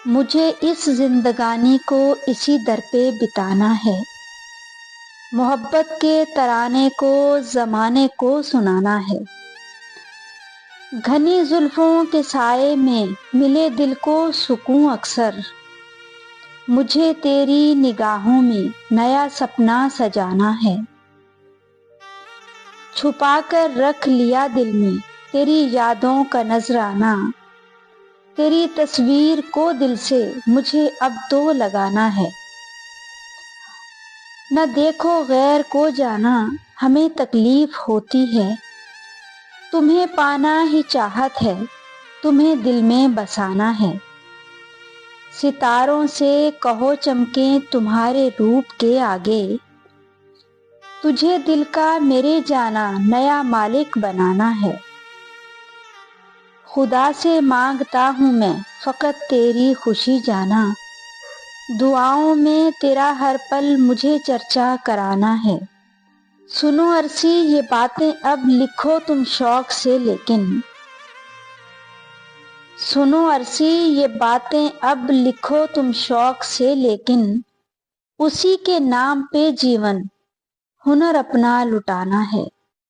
مجھے اس زندگانی کو اسی در پہ بتانا ہے، محبت کے ترانے کو زمانے کو سنانا ہے۔ گھنی زلفوں کے سائے میں ملے دل کو سکون اکثر، مجھے تیری نگاہوں میں نیا سپنا سجانا ہے۔ چھپا کر رکھ لیا دل میں تیری یادوں کا نذرانہ، تیری تصویر کو دل سے مجھے اب تو لگانا ہے۔ نہ دیکھو غیر کو جانا ہمیں تکلیف ہوتی ہے، تمہیں پانا ہی چاہت ہے، تمہیں دل میں بسانا ہے۔ ستاروں سے کہو چمکیں تمہارے روپ کے آگے، تجھے دل کا میرے جانا نیا مالک بنانا ہے۔ خدا سے مانگتا ہوں میں فقط تیری خوشی جانا، دعاؤں میں تیرا ہر پل مجھے چرچا کرانا ہے۔ سنو عرصی یہ باتیں اب لکھو تم شوق سے لیکن، سنو عرصی یہ باتیں اب لکھو تم شوق سے لیکن، اسی کے نام پہ جیون ہنر اپنا لٹانا ہے۔